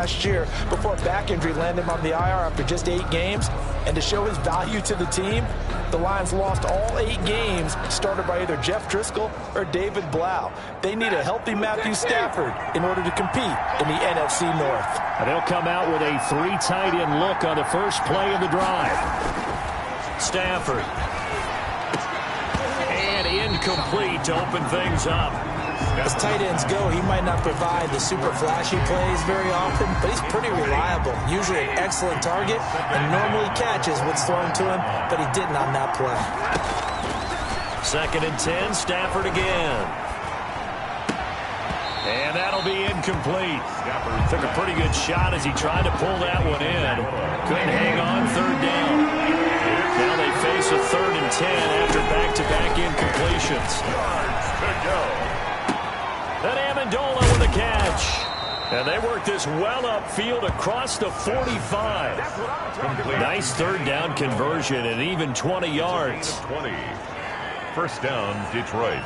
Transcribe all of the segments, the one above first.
last year before a back injury landed him on the IR after just 8 games. And to show his value to the team, the Lions lost all 8 games started by either Jeff Driscoll or David Blau. They need a healthy Matthew Stafford in order to compete in the NFC North. And they'll come out with a 3 tight end look on the first play of the drive. Stafford. And incomplete to open things up. As tight ends go, he might not provide the super flashy plays very often, but he's pretty reliable. Usually an excellent target and normally catches what's thrown to him, but he didn't on that play. 2nd and 10, Stafford again. And that'll be incomplete. Stafford took a pretty good shot as he tried to pull that one in. Couldn't hang on, 3rd down. Now they face a 3rd and 10 after back-to-back incompletions. And Amendola with a catch. And they work this well upfield across the 45. Nice 3rd down conversion and even 20 yards. 1st down, Detroit.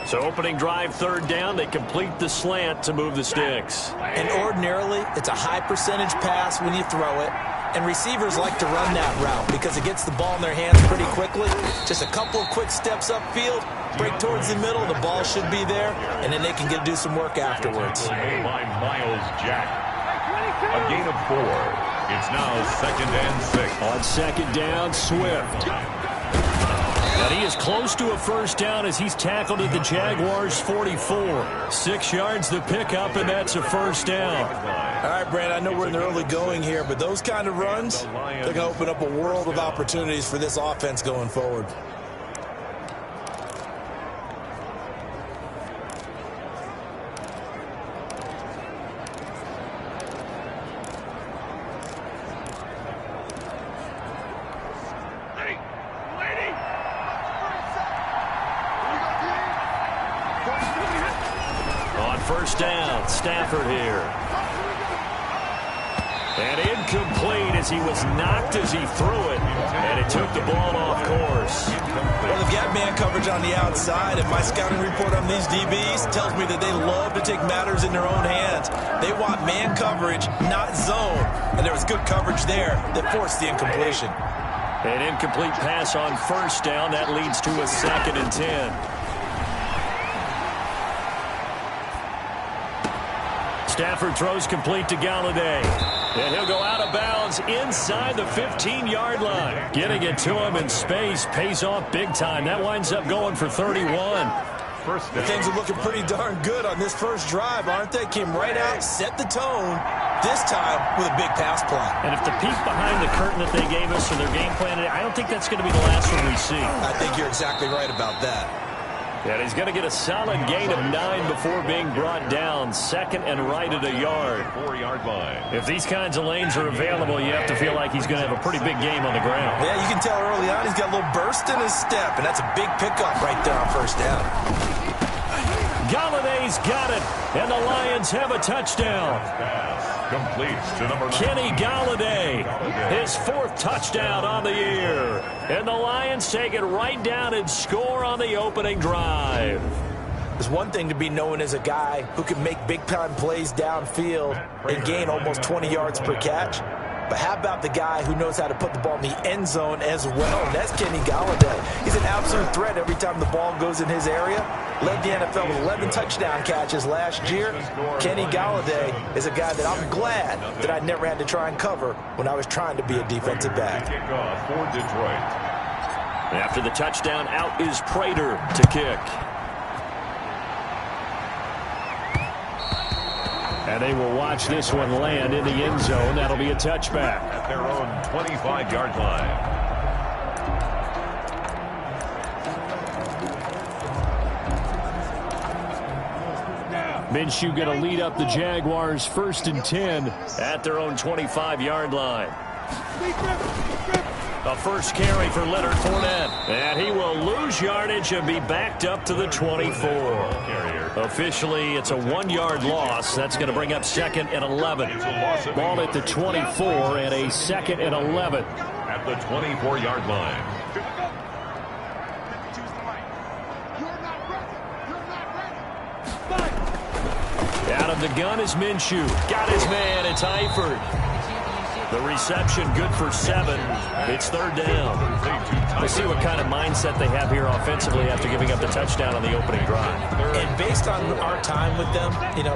So opening drive, 3rd down, they complete the slant to move the sticks. And ordinarily, it's a high percentage pass when you throw it. And receivers like to run that route because it gets the ball in their hands pretty quickly. Just a couple of quick steps upfield, break towards the middle, the ball should be there, and then they can do some work afterwards. By Miles Jack. A gain of 4. It's now 2nd and 6. On 2nd down, Swift. And he is close to a 1st down as he's tackled at the Jaguars' 44. 6 yards the pickup, and that's a 1st down. All right, Brand, I know we're in the early going here, but those kind of runs, they're going to open up a world of opportunities for this offense going forward. On 1st down, Stafford here. And incomplete as he was knocked as he threw it. And it took the ball off course. Well, they've got man coverage on the outside, and my scouting report on these DBs tells me that they love to take matters in their own hands. They want man coverage, not zone. And there was good coverage there that forced the incompletion. An incomplete pass on 1st down. That leads to a 2nd and 10. Stafford throws complete to Galladay. And he'll go out of bounds inside the 15-yard line. Getting it to him in space pays off big time. That winds up going for 31. Things are looking pretty darn good on this first drive, aren't they? Came right out, set the tone, this time with a big pass play. And if the peek behind the curtain that they gave us for their game plan, I don't think that's going to be the last one we see. I think you're exactly right about that. And he's going to get a solid gain of 9 before being brought down. 2nd and right at a yard. 4-yard line. If these kinds of lanes are available, you have to feel like he's going to have a pretty big game on the ground. Yeah, you can tell early on he's got a little burst in his step, and that's a big pickup right there on 1st down. Galladay's got it, and the Lions have a touchdown. Completes to number 9. Kenny Galladay, his 4th touchdown on the year. And the Lions take it right down and score on the opening drive. It's one thing to be known as a guy who can make big-time plays downfield and gain almost 20 yards per catch. But how about the guy who knows how to put the ball in the end zone as well? And that's Kenny Galladay. He's an absolute threat every time the ball goes in his area. Led the NFL with 11 touchdown catches last year. Kenny Galladay is a guy that I'm glad that I never had to try and cover when I was trying to be a defensive back. Kickoff for Detroit. After the touchdown, out is Prater to kick. And they will watch this one land in the end zone. That'll be a touchback. At their own 25-yard line. Minshew going to lead up the Jaguars 1st and 10 at their own 25-yard line. A first carry for Leonard Fournette. And he will lose yardage and be backed up to the 24. Officially, it's a 1-yard loss. That's going to bring up 2nd and 11. Ball at the 24 and a 2nd and 11. At the 24-yard line. Out of the gun is Minshew. Got his man. It's Eifert. The reception good for 7. It's third down. We'll see what kind of mindset they have here offensively after giving up the touchdown on the opening drive. And based on our time with them,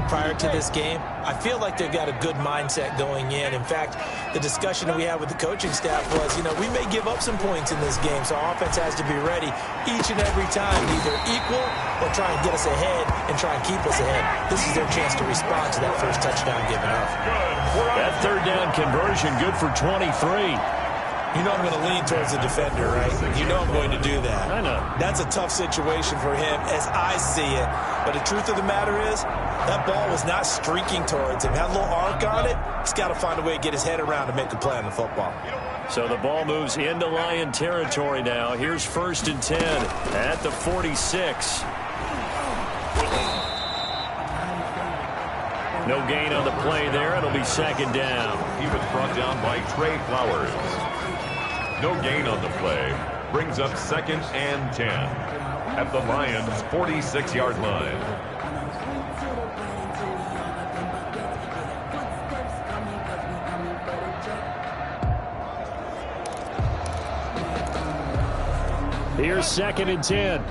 prior to this game, I feel like they've got a good mindset going in. In fact, the discussion that we had with the coaching staff was, we may give up some points in this game, so our offense has to be ready each and every time, either equal or try and get us ahead and try and keep us ahead. This is their chance to respond to that first touchdown given up. That third down conversion good for 23. I'm going to lean towards the defender, right? I'm going to do that. I know. That's a tough situation for him as I see it. But the truth of the matter is, that ball was not streaking towards him. Had a little arc on it. He's got to find a way to get his head around and make a play on the football. So the ball moves into Lion territory now. Here's 1st and 10 at the 46. No gain on the play there. It'll be 2nd down. He was brought down by Trey Flowers. No gain on the play. Brings up 2nd and 10 at the Lions' 46-yard line. Here's 2nd and 10.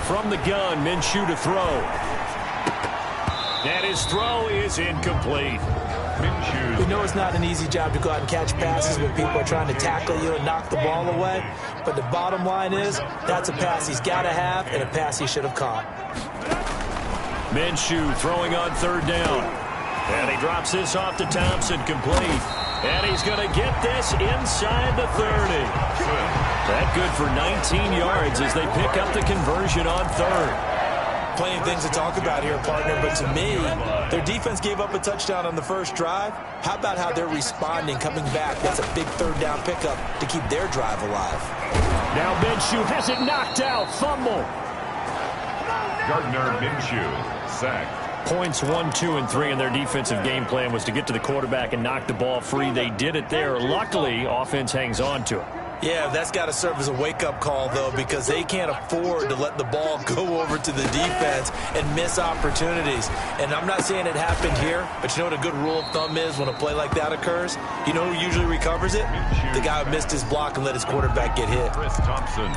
From the gun, Minshew to throw. And his throw is incomplete. Minshew. We know it's not an easy job to go out and catch passes when people are trying to tackle you and knock the ball away. But the bottom line is, that's a pass he's got to have and a pass he should have caught. Minshew throwing on 3rd down. And he drops this off to Thompson, complete. And he's going to get this inside the 30. That good for 19 yards as they pick up the conversion on 3rd. Plenty of things to talk about here, partner, but to me, their defense gave up a touchdown on the first drive. How about how they're responding, coming back? That's a big 3rd down pickup to keep their drive alive. Now Minshew has it knocked out. Fumble. Gardner Minshew sacked. Points 1, 2, and 3 in their defensive game plan was to get to the quarterback and knock the ball free. They did it there. Luckily, offense hangs on to it. Yeah, that's got to serve as a wake-up call, though, because they can't afford to let the ball go over to the defense and miss opportunities. And I'm not saying it happened here, but you know what a good rule of thumb is when a play like that occurs? You know who usually recovers it? The guy who missed his block and let his quarterback get hit. Chris Thompson.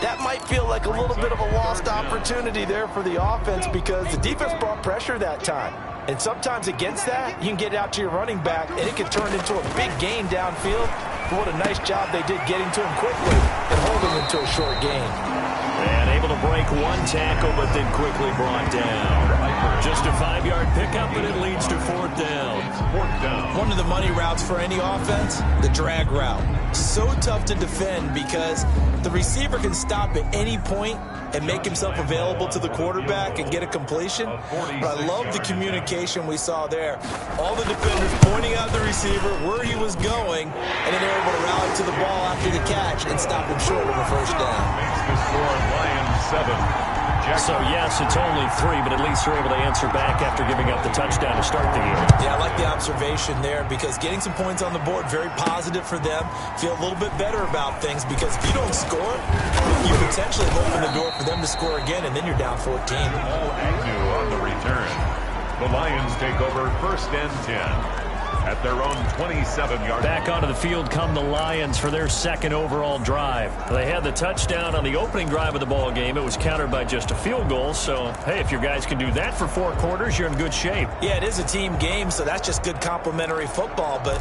That might feel like a little bit of a lost opportunity there for the offense because the defense brought pressure that time. And sometimes against that, you can get out to your running back, and it can turn into a big gain downfield. But what a nice job they did getting to him quickly and holding him to a short gain. And able to break one tackle, but then quickly brought down. Just a 5-yard pickup, and it leads to 4th down. One of the money routes for any offense, the drag route. So tough to defend because the receiver can stop at any point and make himself available to the quarterback and get a completion. But I love the communication we saw there. All the defenders pointing out the receiver, where he was going, and then they're able to rally to the ball after the catch and stop him short of a 1st down. Makes the score Lions 7. So, yes, it's only 3, but at least they're able to answer back after giving up the touchdown to start the game. Yeah, I like the observation there because getting some points on the board, very positive for them. Feel a little bit better about things because if you don't score, you potentially open the door for them to score again, and then you're down 14. All Agnew on the return. The Lions take over 1st and 10 at their own 27-yard. Back onto the field come the Lions for their 2nd overall drive. They had the touchdown on the opening drive of the ball game. It was countered by just a field goal. So, hey, if your guys can do that for 4 quarters, you're in good shape. Yeah, it is a team game, so that's just good complimentary football. But,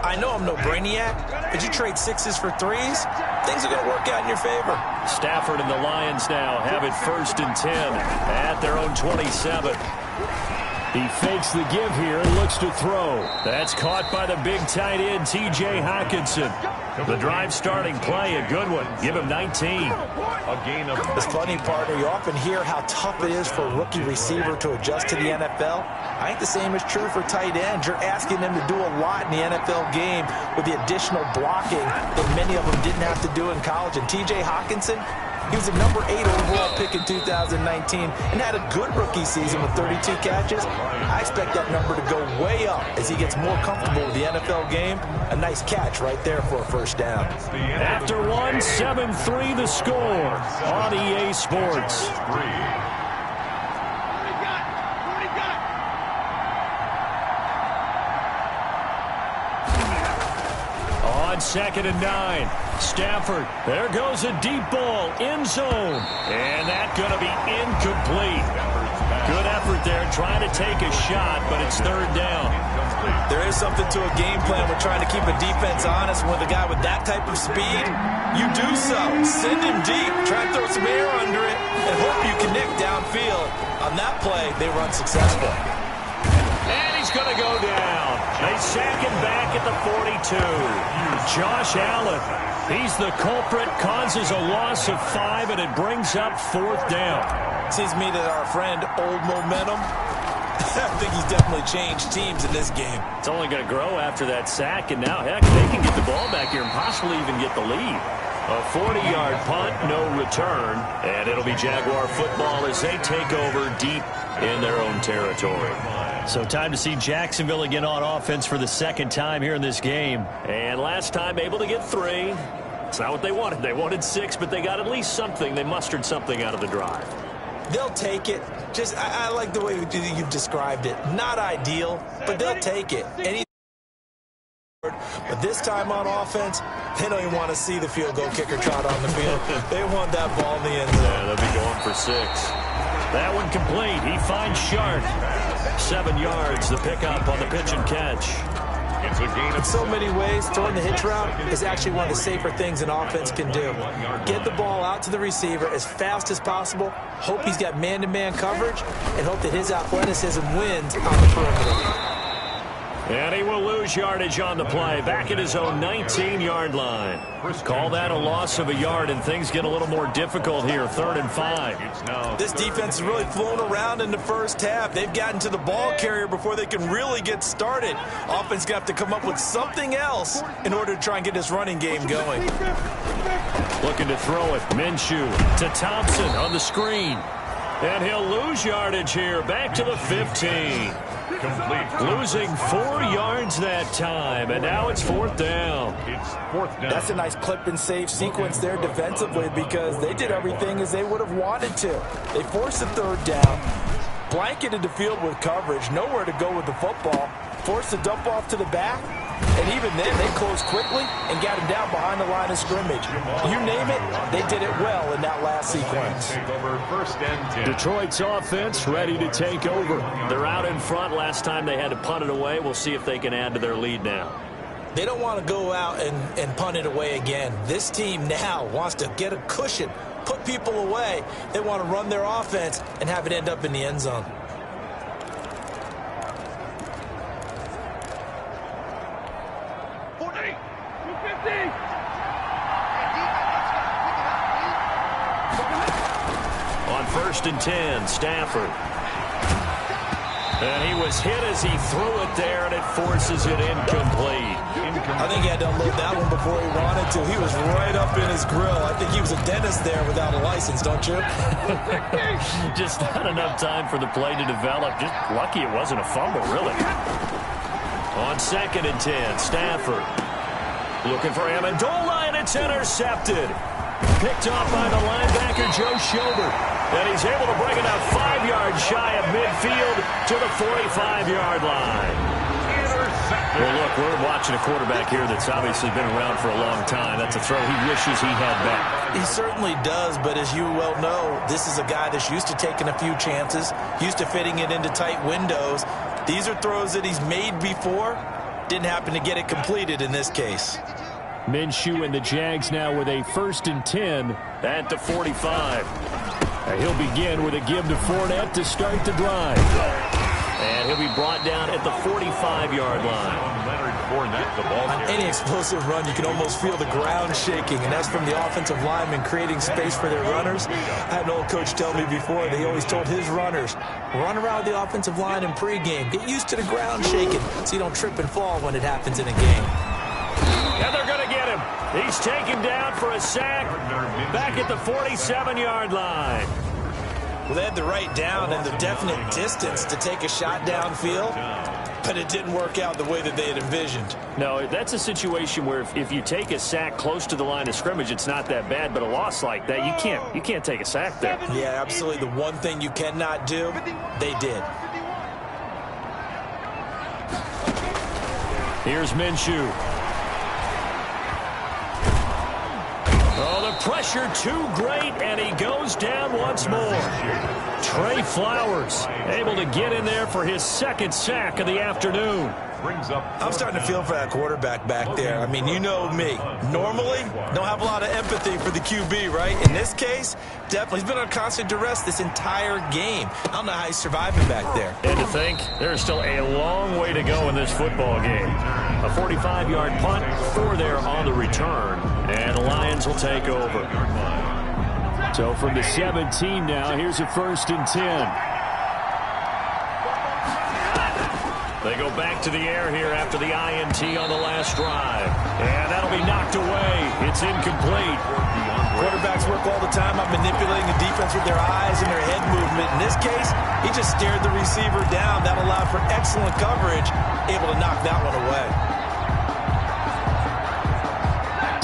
I know I'm no brainiac, but you trade 6s for 3s, things are going to work out in your favor. Stafford and the Lions now have it 1st and 10 at their own 27. He fakes the give here and looks to throw. That's caught by the big tight end, T.J. Hockenson. The drive starting play, a good one. Give him 19. A gain of... This funny, partner, you often hear how tough it is for a rookie receiver to adjust to the NFL. I think the same is true for tight ends. You're asking them to do a lot in the NFL game with the additional blocking that many of them didn't have to do in college. And T.J. Hockenson, he was a number 8 overall pick pick in 2019 and had a good rookie season with 32 catches. I expect that number to go way up as he gets more comfortable with the NFL game. A nice catch right there for a first down. After one, 7-3 the score on EA Sports. On 2nd and 9, Stafford. There goes a deep ball, end zone. And that's going to be incomplete. Good effort there, trying to take a shot, but it's 3rd down. There is something to a game plan with trying to keep a defense honest. With a guy with that type of speed, you do so. Send him deep, try and throw some air under it, and hope you connect downfield. On that play, they run successful. And he's going to go down. They sack him back at the 42. Josh Allen, he's the culprit, causes a loss of 5, and it brings up 4th down. Seems to me that our friend, Old Momentum, I think he's definitely changed teams in this game. It's only going to grow after that sack, and now, heck, they can get the ball back here and possibly even get the lead. A 40-yard punt, no return, and it'll be Jaguar football as they take over deep in their own territory. So time to see Jacksonville again on offense for the 2nd time here in this game. And last time able to get 3. It's not what they wanted. They wanted 6, but they got at least something. They mustered something out of the drive. They'll take it. Just, I like the way you've described it. Not ideal, but they'll take it. But this time on offense, they don't even want to see the field goal kicker trot on the field. They want that ball in the end zone. Yeah, they'll be going for 6. That one complete. He finds Sharp. 7 yards, the pickup on the pitch and catch. It's a gain in so many ways, throwing the hitch route is actually one of the safer things an offense can do. Get the ball out to the receiver as fast as possible, hope he's got man-to-man coverage, and hope that his athleticism wins on the perimeter. And he will lose yardage on the play, back at his own 19-yard line. Call that a loss of a yard, and things get a little more difficult here, 3rd and 5. This defense has really flown around in the first half. They've gotten to the ball carrier before they can really get started. Offense got to come up with something else in order to try and get this running game going. Looking to throw it, Minshew to Thompson on the screen. And he'll lose yardage here, back to the 15. Losing 4 yards that time, and now it's 4th down. It's 4th down. That's a nice clip and save sequence there defensively because they did everything as they would have wanted to. They forced the 3rd down, blanketed the field with coverage, nowhere to go with the football, forced the dump off to the back, and even then they closed quickly and got him down behind the line of scrimmage. You name it, they did it well in that last sequence. Take over 1st and 10. Detroit's offense ready to take over. They're out in front. Last time they had to punt it away. We'll see if they can add to their lead now. They don't want to go out and punt it away again. This team now wants to get a cushion, put people away. They want to run their offense and have it end up in the end zone. On 1st and 10, Stafford. And he was hit as he threw it there, and it forces it incomplete. I think he had to unload that one before he wanted to. He was right up in his grill. I think he was a dentist there without a license, don't you? Just not enough time for the play to develop. Just lucky it wasn't a fumble, really. On 2nd and 10, Stafford. Looking for Amendola, and it's intercepted. Picked off by the linebacker, Joe Schobert. And he's able to bring it out 5 yards shy of midfield to the 45-yard line. Well, look, we're watching a quarterback here that's obviously been around for a long time. That's a throw he wishes he had back. He certainly does, but as you well know, this is a guy that's used to taking a few chances, used to fitting it into tight windows. These are throws that he's made before. Didn't happen to get it completed in this case. Minshew and the Jags now with a 1st and 10 at the 45. He'll begin with a give to Fournette to start the drive. And he'll be brought down at the 45-yard line. On any explosive run, you can almost feel the ground shaking, and that's from the offensive linemen creating space for their runners. I had an old coach tell me before, they always told his runners, run around the offensive line in pregame. Get used to the ground shaking so you don't trip and fall when it happens in a game. And they're going to get him. He's taken down for a sack back at the 47-yard line. Well, they had the right down and the definite distance to take a shot downfield, but it didn't work out the way that they had envisioned. No, that's a situation where if you take a sack close to the line of scrimmage, it's not that bad, but a loss like that, you can't take a sack there. Yeah, absolutely. The one thing you cannot do, they did. Here's Minshew. Oh, the pressure too great, and he goes down once more. Trey Flowers able to get in there for his second sack of the afternoon. I'm starting to feel for that quarterback back there. I mean, you know me. Normally, don't have a lot of empathy for the QB, right? In this case, definitely. He's been on constant duress this entire game. I don't know how he's surviving back there. And to think, there's still a long way to go in this football game. A 45-yard punt, 4 there on the return, and the Lions will take over. So from the 17 now, here's a 1st and 10. They go back to the air here after the INT on the last drive. And that'll be knocked away. It's incomplete. Quarterbacks work all the time on manipulating the defense with their eyes and their head movement. In this case, he just stared the receiver down. That allowed for excellent coverage, able to knock that one away.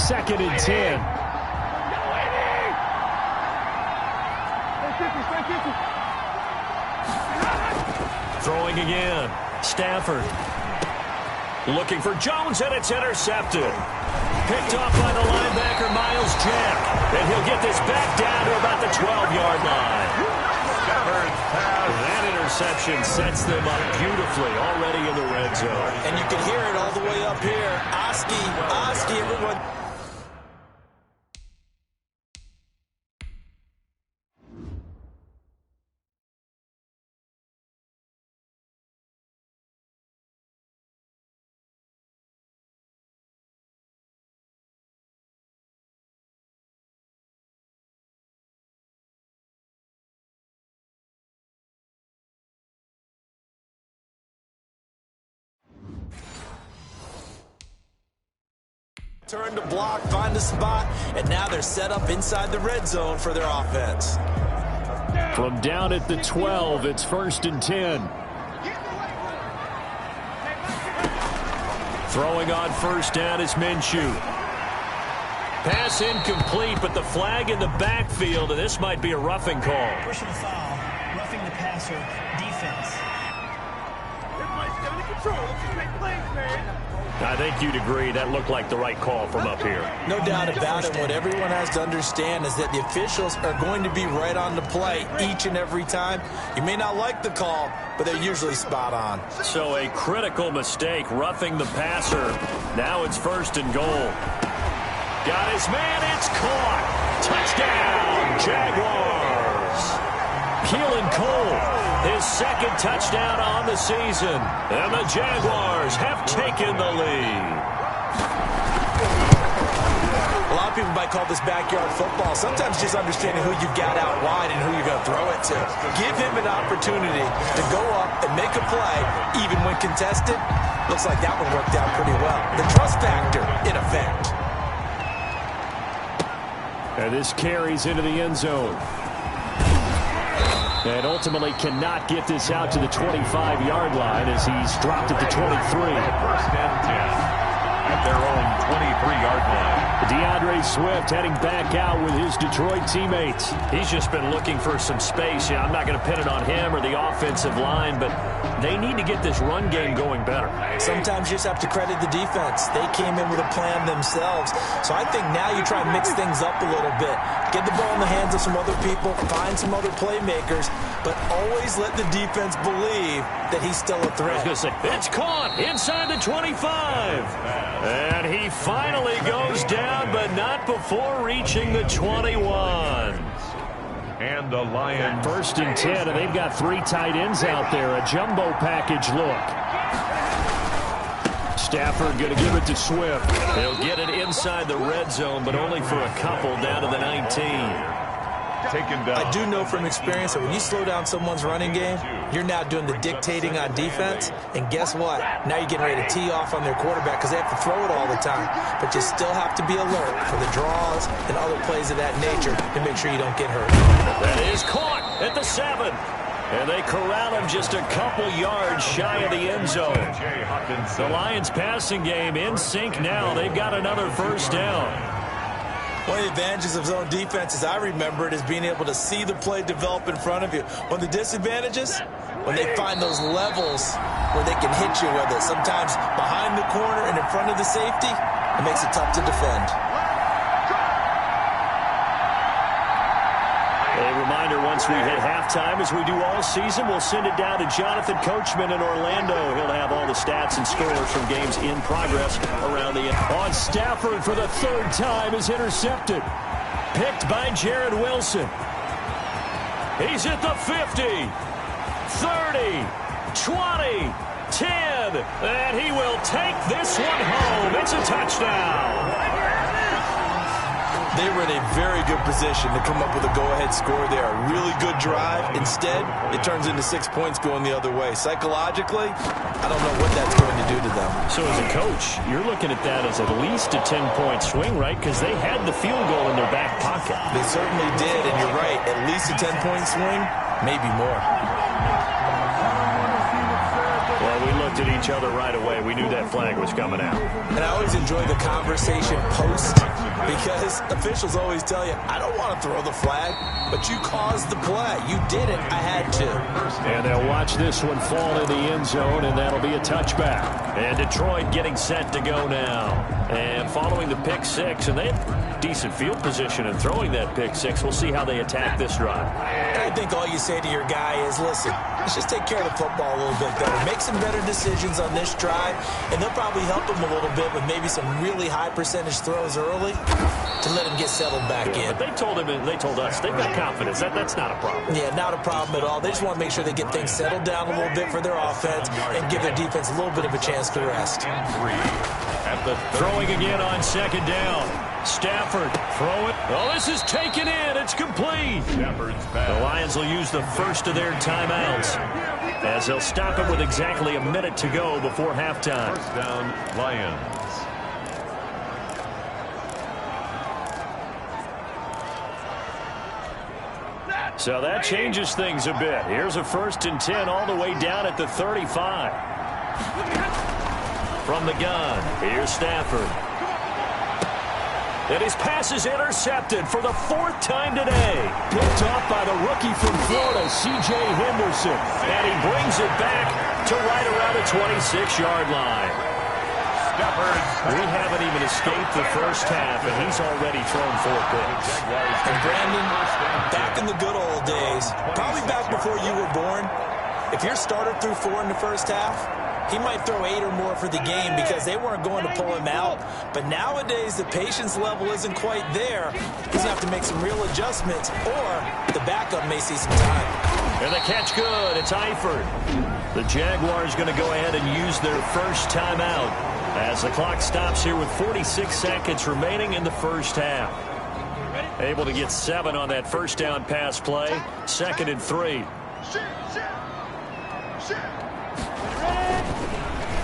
2nd and 10. Throwing again. Stafford looking for Jones, and it's intercepted. Picked off by the linebacker, Miles Jack. And he'll get this back down to about the 12-yard line. That interception sets them up beautifully already in the red zone. And you can hear it all the way up here. Oski, everyone. Turn to block, find a spot, and now they're set up inside the red zone for their offense. From down at the 12, it's 1st and 10. Throwing on 1st down is Minshew. Pass incomplete, but the flag in the backfield, and this might be a roughing call. Pushing a foul, roughing the passer, defense. Everybody's got to control. Let's make plays, man. I think you'd agree that looked like the right call from up here. No doubt about it. What everyone has to understand is that the officials are going to be right on the play each and every time. You may not like the call, but they're usually spot on. So a critical mistake, roughing the passer. Now it's 1st and goal. Got his man, it's caught. Touchdown, Jaguars. Keelan Cole. His 2nd touchdown on the season. And the Jaguars have taken the lead. A lot of people might call this backyard football. Sometimes just understanding who you've got out wide and who you're going to throw it to. Give him an opportunity to go up and make a play, even when contested. Looks like that one worked out pretty well. The trust factor, in effect. And this carries into the end zone. And ultimately cannot get this out to the 25-yard line as he's dropped at the 23. 1st and 10 at their own 23-yard line. DeAndre Swift heading back out with his Detroit teammates. He's just been looking for some space. I'm not going to pin it on him or the offensive line, but they need to get this run game going better. Sometimes you just have to credit the defense. They came in with a plan themselves. So I think now you try and mix things up a little bit. Get the ball in the hands of some other people, find some other playmakers, but always let the defense believe that he's still a threat. I was going to say, it's caught inside the 25. And he finally goes down, but not before reaching the 21. And the Lions. 1st and 10, and they've got 3 tight ends out there. A jumbo package look. Stafford going to give it to Swift. They'll get it inside the red zone, but only for a couple down to the 19. Taken down. I do know from experience that when you slow down someone's running game, you're now doing the dictating on defense. And guess what? Now you're getting ready to tee off on their quarterback because they have to throw it all the time. But you still have to be alert for the draws and other plays of that nature to make sure you don't get hurt. That is caught. at the 7. And they corral him just a couple yards shy of the end zone. The Lions passing game in sync now. They've got another first down. One of the advantages of zone defense, as I remember it, is being able to see the play develop in front of you. One of the disadvantages, when they find those levels where they can hit you with it, sometimes behind the corner and in front of the safety, it makes it tough to defend. A reminder, once we hit halftime, as we do all season, we'll send it down to Jonathan Coachman in Orlando. He'll have all the stats and scores from games in progress around the end. On Stafford for the 3rd time is intercepted. Picked by Jared Wilson. He's at the 50, 30, 20, 10, and he will take this one home. It's a touchdown. They were in a very good position to come up with a go-ahead score there. A really good drive. Instead, it turns into 6 points going the other way. Psychologically, I don't know what that's going to do to them. So as a coach, you're looking at that as at least a 10-point swing, right? Because they had the field goal in their back pocket. They certainly did, and you're right. At least a 10-point swing, maybe more. Well, we looked at each other right away. We knew that flag was coming out. And I always enjoy the conversation post, because officials always tell you, I don't want to throw the flag, but you caused the play. You did it. I had to. And they'll watch this one fall in the end zone, and that'll be a touchback. And Detroit getting set to go now. And following the pick 6, and they have decent field position in throwing that pick 6. We'll see how they attack this drive. And I think all you say to your guy is, listen, let's just take care of the football a little bit better. Make some better decisions on this drive, and they'll probably help him a little bit with maybe some really high percentage throws early to let him get settled back in. But they told us they've got confidence. That's not a problem. Yeah, not a problem at all. They just want to make sure they get things settled down a little bit for their offense and give their defense a little bit of a chance to rest. Throwing again on 2nd down. Stafford, throw it. Oh, this is taken in. It's complete. The Lions will use the first of their timeouts, as they'll stop it with exactly a minute to go before halftime. First down, Lions. So that changes things a bit. Here's a 1st and 10 all the way down at the 35. From the gun, here's Stafford. And his pass is intercepted for the 4th time today. Picked off by the rookie from Florida, C.J. Henderson. And he brings it back to right around the 26-yard line. We haven't even escaped the first half, and he's already thrown 4 picks. And Brandon, back in the good old days, probably back before you were born, if your starter threw 4 in the first half, he might throw 8 or more for the game because they weren't going to pull him out. But nowadays, the patience level isn't quite there. He's going to have to make some real adjustments, or the backup may see some time. And the catch good. It's Eifert. The Jaguars going to go ahead and use their first timeout as the clock stops here with 46 seconds remaining in the first half. Able to get 7 on that first down pass play. 2nd and 3.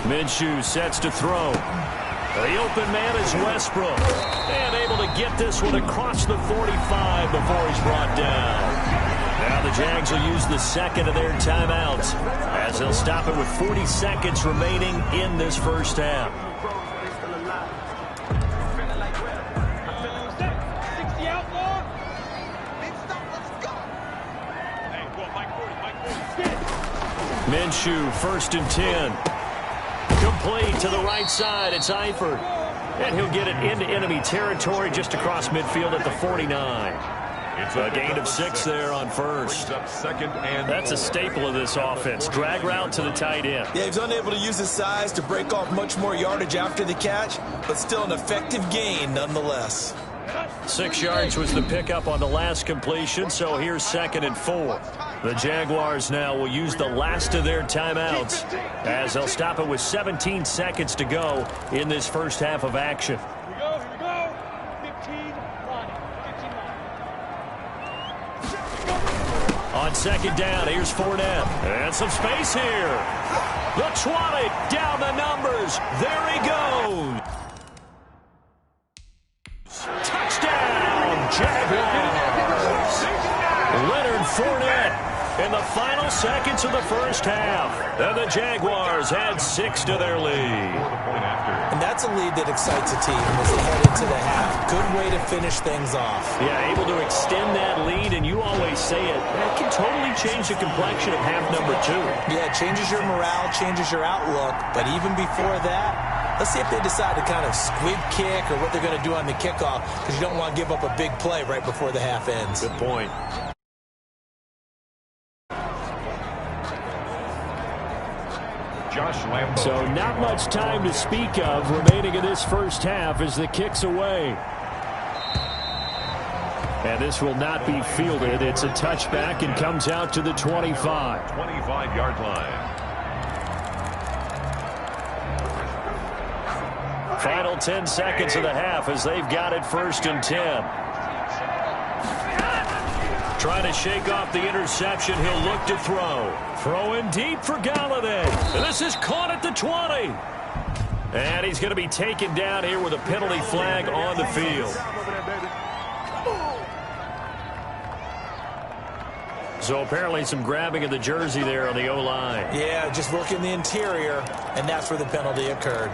Minshew sets to throw. The open man is Westbrook. And able to get this one across the 45 before he's brought down. Now the Jags will use the 2nd of their timeouts as they'll stop it with 40 seconds remaining in this first half. Minshew, 1st and 10. Complete to the right side. It's Eifert. And he'll get it into enemy territory just across midfield at the 49. It's a gain of 6 there on first. That's a staple of this offense. Drag route to the tight end. Yeah, he's unable to use his size to break off much more yardage after the catch, but still an effective gain nonetheless. 6 yards was the pickup on the last completion, so here's 2nd and 4. The Jaguars now will use the last of their timeouts as they'll stop it with 17 seconds to go in this first half of action. Here we go. 15 line. 15 line. On 2nd down, here's Fournette. And some space here. The 20 down the numbers. There he goes. Touchdown, Jaguars. Leonard Fournette in the final seconds of the first half. And the Jaguars add 6 to their lead. And that's a lead that excites a team as they head into the half. Good way to finish things off. Yeah, able to extend that lead, and you always say it, that can totally change the complexion of half number 2. Yeah, it changes your morale, changes your outlook. But even before that, let's see if they decide to kind of squib kick or what they're going to do on the kickoff, because you don't want to give up a big play right before the half ends. Good point. So not much time to speak of remaining in this first half as the kick's away. And this will not be fielded. It's a touchback and comes out to the 25. 25-yard line. Final 10 seconds of the half as they've got it 1st and 10. Trying to shake off the interception. He'll look to throw. Throwing deep for Galladay. And this is caught at the 20. And he's going to be taken down here with a penalty flag on the field. So apparently some grabbing of the jersey there on the O-line. Yeah, just look in the interior, and that's where the penalty occurred.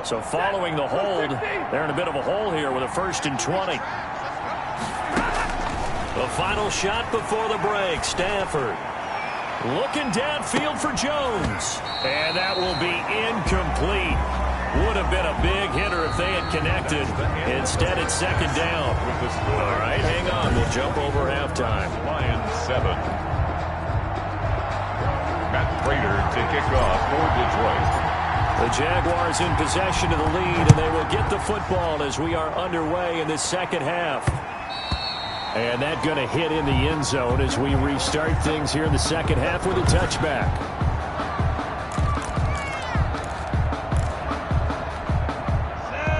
So following the hold, they're in a bit of a hole here with a 1st and 20. The final shot before the break. Stafford looking downfield for Jones. And that will be incomplete. Would have been a big hitter if they had connected. Instead, it's 2nd down. All right, hang on. We'll jump over halftime. Lions 7. Matt Prater to kick off for Detroit. The Jaguars in possession of the lead, and they will get the football as we are underway in the second half. And that going to hit in the end zone as we restart things here in the second half with a touchback.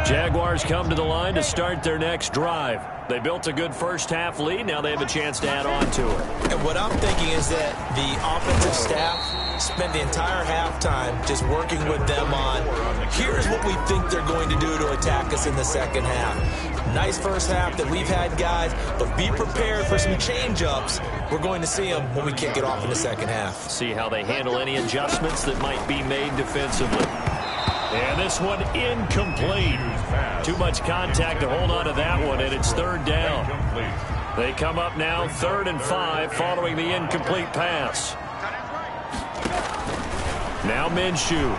Jaguars come to the line to start their next drive. They built a good first half lead. Now they have a chance to add on to it. And what I'm thinking is that the offensive staff spent the entire halftime just working with them on, here's what we think they're going to do to attack us in the second half. Nice first half that we've had, guys, but be prepared for some change-ups. We're going to see them when we kick it off in the second half. See how they handle any adjustments that might be made defensively. And this one incomplete. Too much contact to hold on to that one, and it's 3rd down. They come up now 3rd and 5 following the incomplete pass. Now Minshew.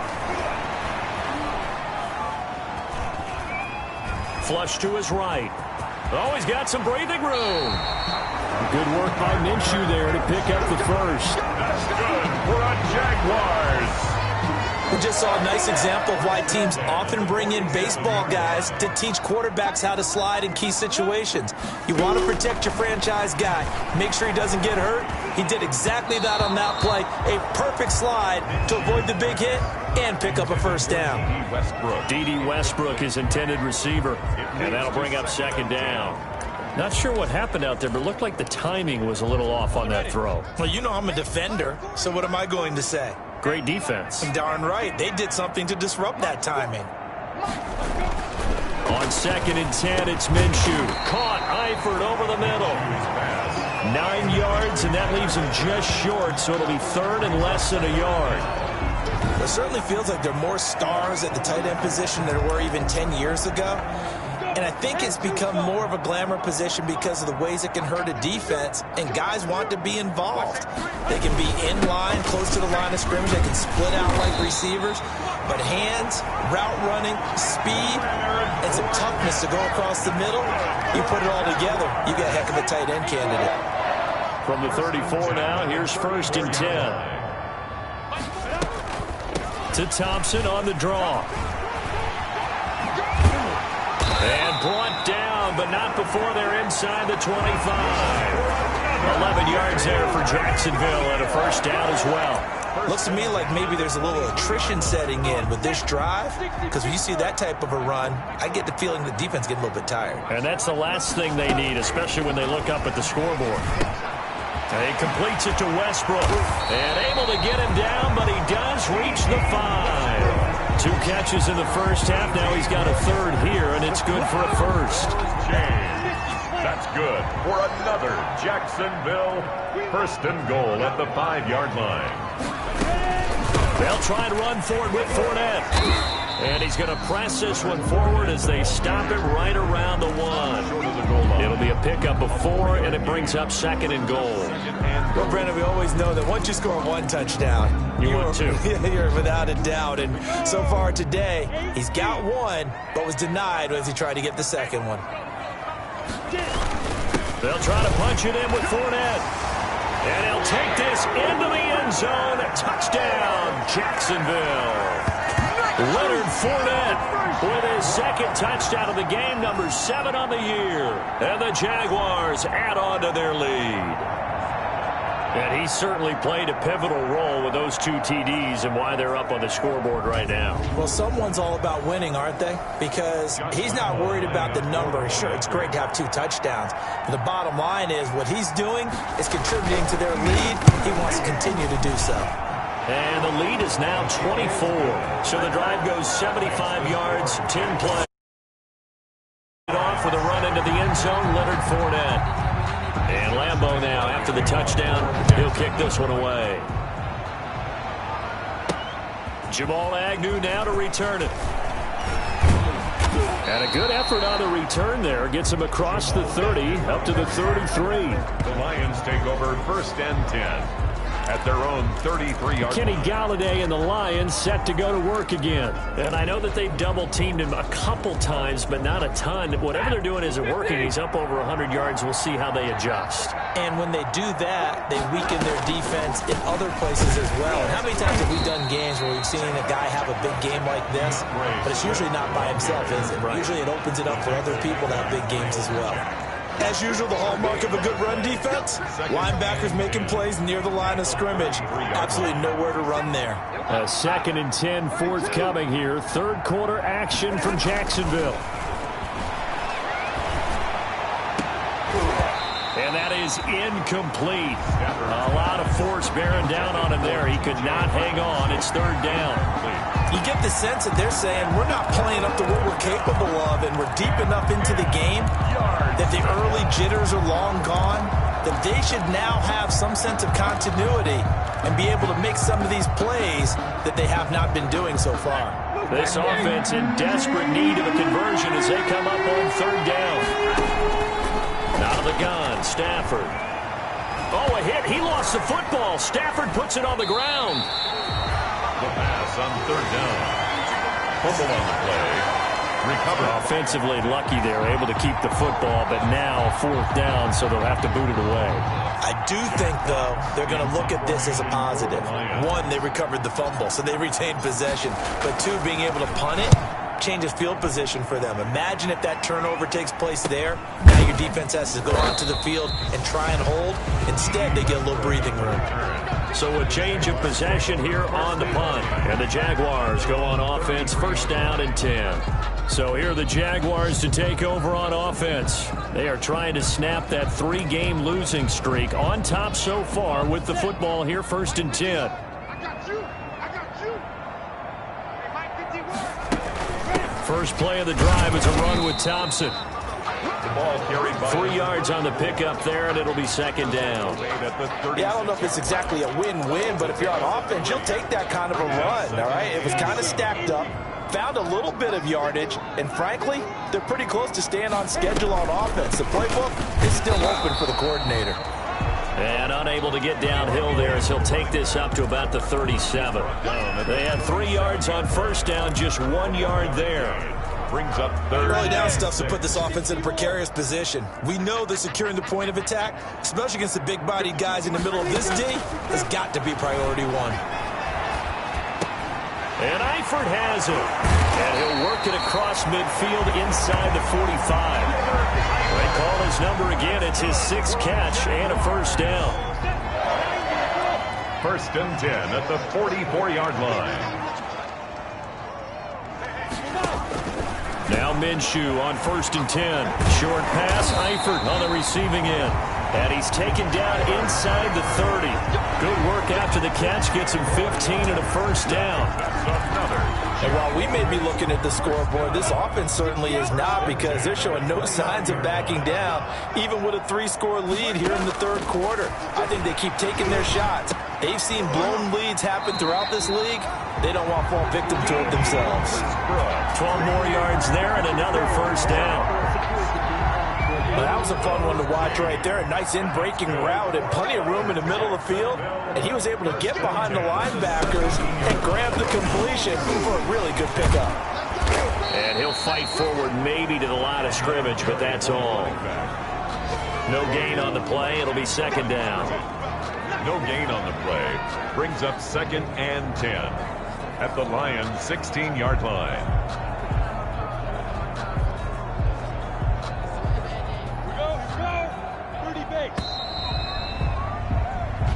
Flush to his right. Oh, he's got some breathing room. Good work by Minshew there to pick up the first. That's good for a Jaguars. We just saw a nice example of why teams often bring in baseball guys to teach quarterbacks how to slide in key situations. You want to protect your franchise guy. Make sure he doesn't get hurt. He did exactly that on that play. A perfect slide to avoid the big hit and pick up a 1st down. D.D. Westbrook is intended receiver, and that'll bring up 2nd down. Not sure what happened out there, but it looked like the timing was a little off on that throw. Well, you know I'm a defender, so what am I going to say? Great defense. Darn right. They did something to disrupt that timing. On 2nd and 10, it's Minshew. Caught Eifert over the middle. 9 yards, and that leaves him just short, so it'll be 3rd and less than a yard. It certainly feels like there are more stars at the tight end position than there were even 10 years ago. And I think it's become more of a glamour position because of the ways it can hurt a defense, and guys want to be involved. They can be in line, close to the line of scrimmage. They can split out like receivers. But hands, route running, speed, and some toughness to go across the middle, you put it all together, you got a heck of a tight end candidate. From the 34 now, here's 1st and 10. To Thompson on the draw. And brought down, but not before they're inside the 25. 11 yards there for Jacksonville and a 1st down as well. Looks to me like maybe there's a little attrition setting in with this drive, because when you see that type of a run, I get the feeling the defense getting a little bit tired. And that's the last thing they need, especially when they look up at the scoreboard. And he completes it to Westbrook. And able to get him down, but he does reach the 5. 2 catches in the first half. Now he's got a third here, and it's good for a first. That's good for another Jacksonville first and goal at the 5-yard line. They'll try and run for it with Fournette. And he's going to press this one forward as they stop it right around the 1. It'll be a pickup of 4, and it brings up 2nd and goal. Well, Brandon, we always know that once you score 1 touchdown, you're without a doubt. And so far today, he's got 1, but was denied as he tried to get the 2nd one. They'll try to punch it in with Fournette. And he'll take this into the end zone. Touchdown, Jacksonville. Leonard Fournette with his 2nd touchdown of the game, number 7 on the year. And the Jaguars add on to their lead. And he certainly played a pivotal role with those 2 TDs and why they're up on the scoreboard right now. Well, someone's all about winning, aren't they? Because he's not worried about the number. Sure, it's great to have 2 touchdowns. But the bottom line is what he's doing is contributing to their lead. He wants to continue to do so. And the lead is now 24. So the drive goes 75 yards, 10 plays. Off with a run into the end zone, Leonard Fournette. And Lambeau now, after the touchdown, he'll kick this one away. Jamal Agnew now to return it. And a good effort on the return there. Gets him across the 30, up to the 33. The Lions take over 1st and 10. At their own 33-yard. Kenny Galladay and the Lions set to go to work again. And I know that they've double-teamed him a couple times, but not a ton. Whatever they're doing isn't working. He's up over 100 yards. We'll see how they adjust. And when they do that, they weaken their defense in other places as well. And how many times have we done games where we've seen a guy have a big game like this, but it's usually not by himself, is it? Right. Usually it opens it up for other people to have big games as well. As usual, the hallmark of a good run defense, linebackers making plays near the line of scrimmage. Absolutely nowhere to run there. A 2nd and 10 forthcoming here. 3rd quarter action from Jacksonville. And that is incomplete. A lot of force bearing down on him there. He could not hang on. It's 3rd down. You get the sense that they're saying we're not playing up to what we're capable of, and we're deep enough into the game that the early jitters are long gone, that they should now have some sense of continuity and be able to make some of these plays that they have not been doing so far. This offense in desperate need of a conversion as they come up on 3rd down. Out of the gun, Stafford. Oh, a hit. He lost the football. Stafford puts it on the ground. The pass on 3rd down. Fumble on the play. Recovered. Offensively lucky they're able to keep the football, but now 4th down, so they'll have to boot it away. I do think, though, they're going to look at this as a positive. 1, they recovered the fumble, so they retained possession. But 2, being able to punt it changes field position for them. Imagine if that turnover takes place there. Now your defense has to go onto the field and try and hold. Instead, they get a little breathing room. So a change of possession here on the punt. And the Jaguars go on offense, 1st down and 10. So here are the Jaguars to take over on offense. They are trying to snap that 3-game losing streak. On top so far with the football here, 1st and 10. First play of the drive is a run with Thompson. The ball carried by 3 yards on the pickup there, and it'll be 2nd down. Yeah, I don't know if it's exactly a win-win, but if you're on offense, you'll take that kind of a run, all right? It was kind of stacked up, found a little bit of yardage, and frankly, they're pretty close to staying on schedule on offense. The playbook is still open for the coordinator. And unable to get downhill there as he'll take this up to about the 37. They had 3 yards on 1st down, just 1 yard there. Brings up 3rd. Early down stuff's to put this offense in a precarious position. We know that securing the point of attack, especially against the big-bodied guys in the middle of this D, has got to be priority 1. And Eifert has it. And he'll work it across midfield inside the 45. They call his number again. It's his 6th catch and a 1st down. 1st and 10 at the 44-yard line. Now Minshew on 1st and 10. Short pass, Eifert on the receiving end. And he's taken down inside the 30. Good work after the catch. Gets him 15 and a 1st down. That's another And while we may be looking at the scoreboard, this offense certainly is not, because they're showing no signs of backing down, even with a 3-score lead here in the third quarter. I think they keep taking their shots. They've seen blown leads happen throughout this league. They don't want to fall victim to it themselves. 12 more yards there and another first down. Well, that was a fun one to watch right there. A nice in-breaking route and plenty of room in the middle of the field. And he was able to get behind the linebackers and grab the completion for a really good pickup. And he'll fight forward maybe to the line of scrimmage, but that's all. No gain on the play. It'll be second down. No gain on the play. Brings up 2nd and 10 at the Lions' 16-yard line.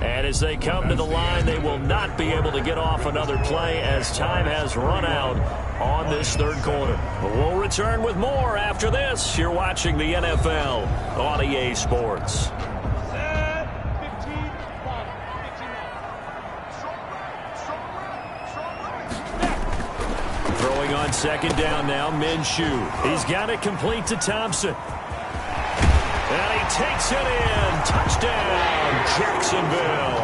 And as they come to the line, they will not be able to get off another play as time has run out on this third quarter. We'll return with more after this. You're watching the NFL on EA Sports. Throwing on second down now, Minshew. He's got it complete to Thompson. And he takes it in. Touchdown, Jacksonville.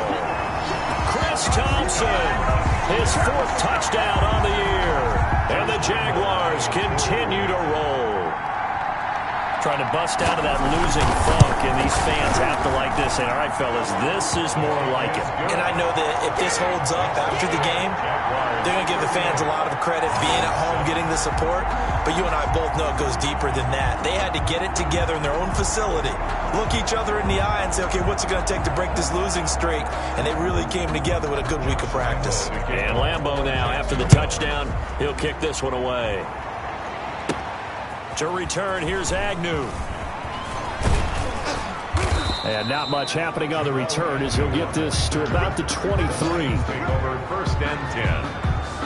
Chris Thompson, his 4th touchdown on the year. And the Jaguars continue to roll. Trying to bust out of that losing funk, and these fans have to like this. Saying, all right, fellas, this is more like it. And I know that if this holds up after the game, they're going to give the fans a lot of credit being at home, getting the support. But you and I both know it goes deeper than that. They had to get it together in their own facility, look each other in the eye and say, okay, what's it going to take to break this losing streak? And they really came together with a good week of practice. And Lambeau now, after the touchdown, he'll kick this one away. To return, here's Agnew. And not much happening on the return as he'll get this to about the 23. Take over 1st and 10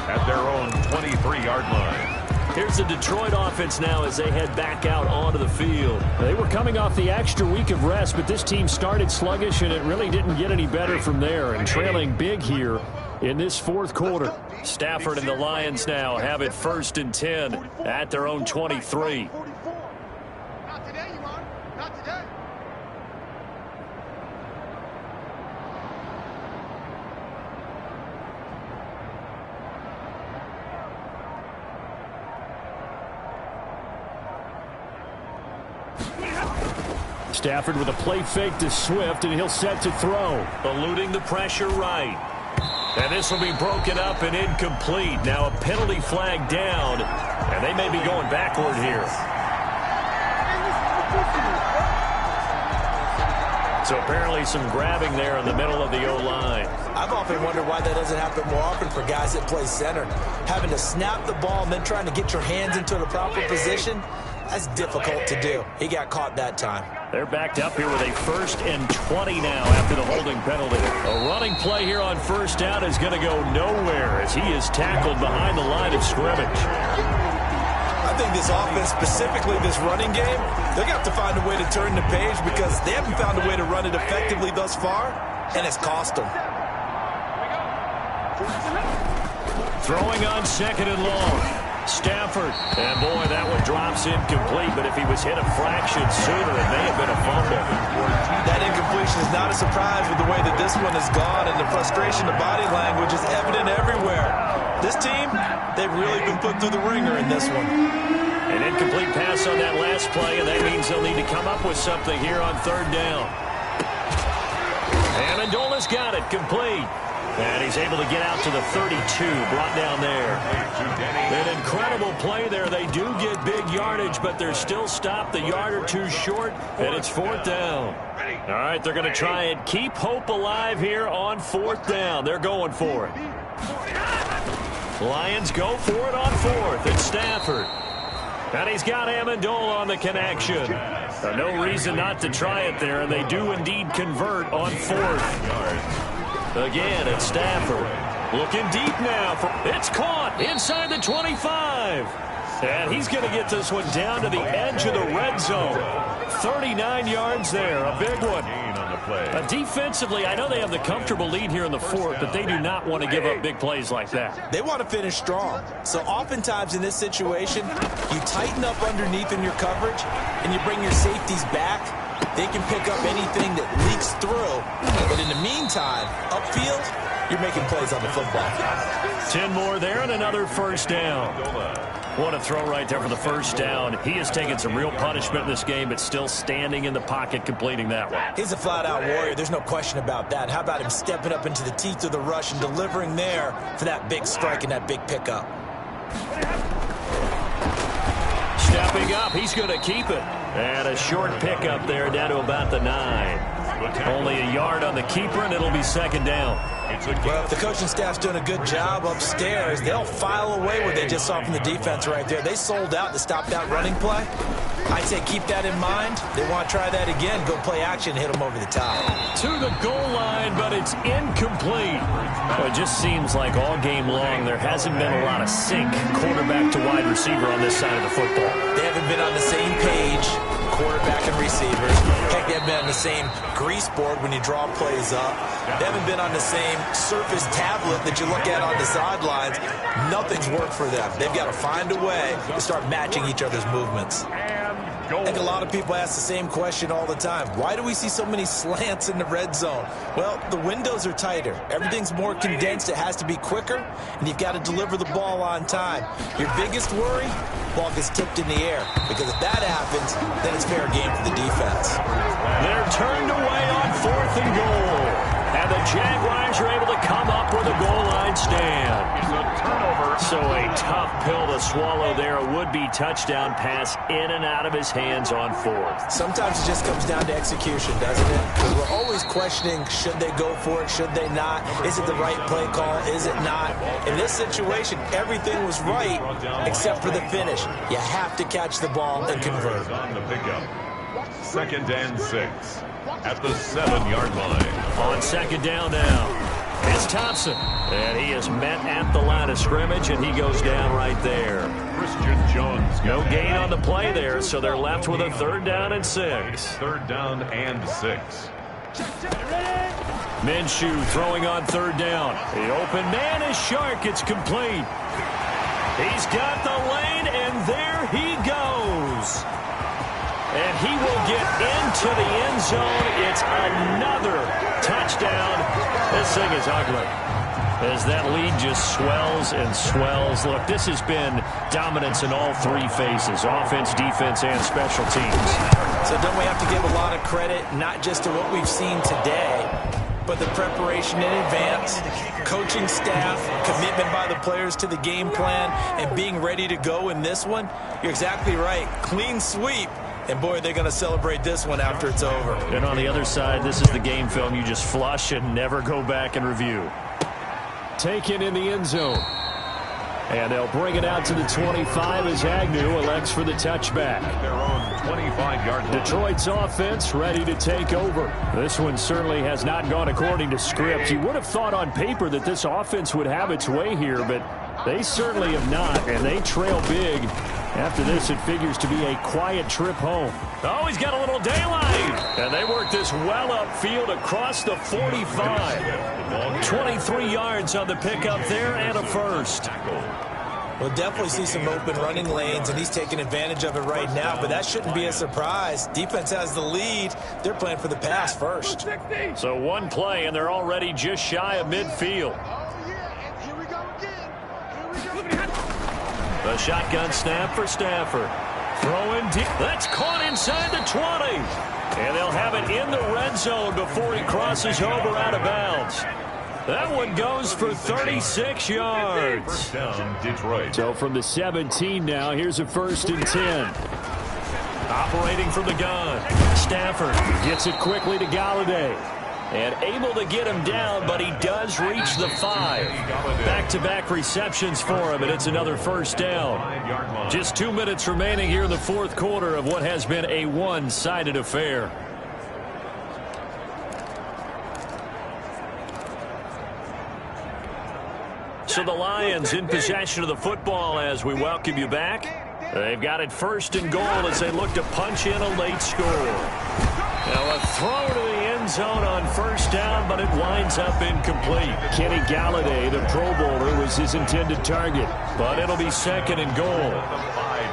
at their own 23-yard line. Here's the Detroit offense now as they head back out onto the field. They were coming off the extra week of rest, but this team started sluggish, and it really didn't get any better from there, and trailing big here in this fourth quarter. Stafford and the Lions now have it 1st and 10 at their own 23. Not today, you are. Not today. Stafford with a play fake to Swift, and he'll set to throw. Eluding the pressure right. And this will be broken up and incomplete. Now a penalty flag down, and they may be going backward here. So apparently some grabbing there in the middle of the O-line. I've often wondered why that doesn't happen more often for guys that play center. Having to snap the ball and then trying to get your hands into the proper position, that's difficult to do. He got caught that time. They're backed up here with a 1st and 20 now after the holding penalty. A running play here on 1st down is going to go nowhere as he is tackled behind the line of scrimmage. I think this offense, specifically this running game, they're going to have to find a way to turn the page because they haven't found a way to run it effectively thus far, and it's cost them. Throwing on 2nd and long. Stafford. And, boy, that one drops incomplete, but if he was hit a fraction sooner, it may have been a fumble. That incompletion is not a surprise with the way that this one has gone, and the frustration, the body language is evident everywhere. This team, they've really been put through the ringer in this one. An incomplete pass on that last play, and that means they'll need to come up with something here on 3rd down. Amendola's got it complete. And he's able to get out to the 32, brought down there. An incredible play there. They do get big yardage, but they're still stopped the yard or two short, and it's 4th down. All right, they're going to try and keep hope alive here on 4th down. They're going for it. Lions go for it on 4th. It's Stafford. And he's got Amendola on the connection. No reason not to try it there, and they do indeed convert on 4th. Again, it's Stafford. Looking deep now. It's caught inside the 25. And he's going to get this one down to the edge of the red zone. 39 yards there. A big one. play. Defensively, I know they have the comfortable lead here in the fourth, but they do not want to give up big plays like that. They want to finish strong. So oftentimes in this situation, you tighten up underneath in your coverage, and you bring your safeties back. They can pick up anything that leaks through. But in the meantime, upfield, you're making plays on the football. 10 more there and another first down. What a throw right there for the first down. He has taken some real punishment in this game, but still standing in the pocket completing that one. He's a flat-out warrior. There's no question about that. How about him stepping up into the teeth of the rush and delivering there for that big strike and that big pickup? Stepping up, he's going to keep it. And a short pickup there down to about the 9. Only a yard on the keeper, and it'll be second down. Well, if the coaching staff's doing a good job upstairs, they'll file away what they just saw from the defense right there. They sold out to stop that running play. I'd say keep that in mind. They want to try that again, go play action, hit them over the top. To the goal line, but it's incomplete. Well, it just seems like all game long there hasn't been a lot of sync quarterback to wide receiver on this side of the football. They haven't been on the same page, quarterback and receivers. Heck, they haven't been on the same grease board when you draw plays up. They haven't been on the same surface tablet that you look at on the sidelines. Nothing's worked for them. They've got to find a way to start matching each other's movements. I think a lot of people ask the same question all the time. Why do we see so many slants in the red zone? Well, the windows are tighter. Everything's more condensed. It has to be quicker, and you've got to deliver the ball on time. Your biggest worry, ball gets tipped in the air, because if that happens, then it's fair game for the defense. They're turned away on 4th and goal. And the Jaguars are able to come up with a goal line stand. It's a turnover. So a tough pill to swallow there. A would-be touchdown pass in and out of his hands on 4th. Sometimes it just comes down to execution, doesn't it? We're always questioning, should they go for it, should they not? Is it the right play call, is it not? In this situation, everything was right except for the finish. You have to catch the ball and convert. On the pickup. 2nd and 6 at the 7-yard line. On second down now, it's Thompson. And he is met at the line of scrimmage, and he goes down right there. Christian Jones. No gain on the play there, so they're left with a 3rd down and 6. 3rd down and 6. Minshew throwing on 3rd down. The open man is Shark. It's complete. He's got the lane, and there he goes. And he will get into the end zone. It's another touchdown. This thing is ugly, as that lead just swells and swells. Look, this has been dominance in all 3 phases, offense, defense, and special teams. So don't we have to give a lot of credit, not just to what we've seen today, but the preparation in advance, coaching staff, commitment by the players to the game plan, and being ready to go in this one? You're exactly right. Clean sweep. And, boy, they're going to celebrate this one after it's over. And on the other side, this is the game film you just flush and never go back and review. Taken in the end zone. And they'll bring it out to the 25 as Agnew elects for the touchback. Their own 25-yard line. Detroit's offense ready to take over. This one certainly has not gone according to script. You would have thought on paper that this offense would have its way here, but they certainly have not, and they trail big. After this, it figures to be a quiet trip home. Oh, he's got a little daylight. And they work this well upfield across the 45. 23 yards on the pickup there and a first. We'll definitely see some open running lanes, and he's taking advantage of it right now, but that shouldn't be a surprise. Defense has the lead. They're playing for the pass first. So one play, and they're already just shy of midfield. The shotgun snap for Stafford. Throwing deep. That's caught inside the 20. And they'll have it in the red zone before he crosses over out of bounds. That one goes for 36 yards. First down, Detroit. So from the 17 now, here's a 1st and 10. Operating from the gun. Stafford gets it quickly to Galladay. And able to get him down, but he does reach the 5. Back-to-back receptions for him, and it's another 1st down. Just 2 minutes remaining here in the 4th quarter of what has been a one-sided affair. So the Lions in possession of the football as we welcome you back. They've got it 1st and goal as they look to punch in a late score. Now a throw to the end zone on first down, but it winds up incomplete. Kenny Galladay, the Pro Bowler, was his intended target, but it'll be second and goal.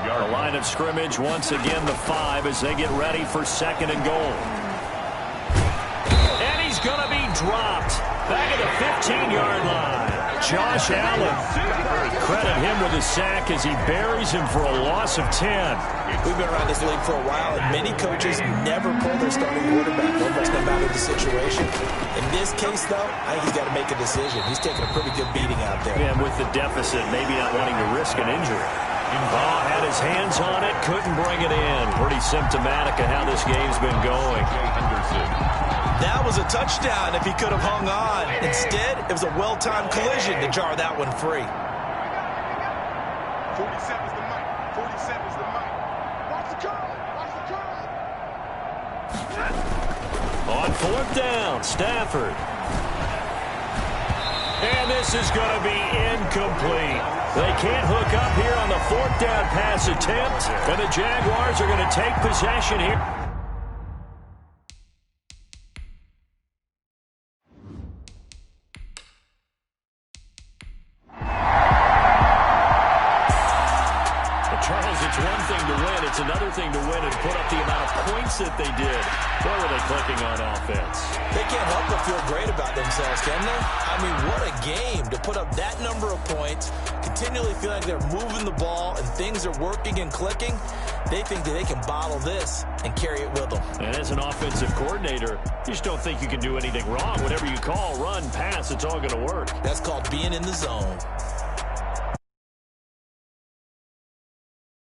The line of scrimmage, once again, the 5 as they get ready for second and goal. And he's going to be dropped back at the 15-yard line. Josh Allen, credit him with a sack as he buries him for a loss of 10. We've been around this league for a while, and many coaches never pull their starting quarterback, almost no matter the situation. In this case, though, I think he's got to make a decision. He's taking a pretty good beating out there. And with the deficit, maybe not wanting to risk an injury. Ball had his hands on it, couldn't bring it in. Pretty symptomatic of how this game's been going. That was a touchdown if he could have hung on. Instead, it was a well-timed collision to jar that one free. 47's the mic. 47's the mic. Watch the curl. Watch the curl. On fourth down, Stafford. And this is going to be incomplete. They can't hook up here on the fourth down pass attempt. And the Jaguars are going to take possession here. Charles, it's one thing to win. It's another thing to win and put up the amount of points that they did. Boy, were they clicking on offense. They can't help but feel great about themselves, can they? I mean, what a game to put up that number of points, continually feel like they're moving the ball and things are working and clicking. They think that they can bottle this and carry it with them. And as an offensive coordinator, you just don't think you can do anything wrong. Whatever you call, run, pass, it's all going to work. That's called being in the zone.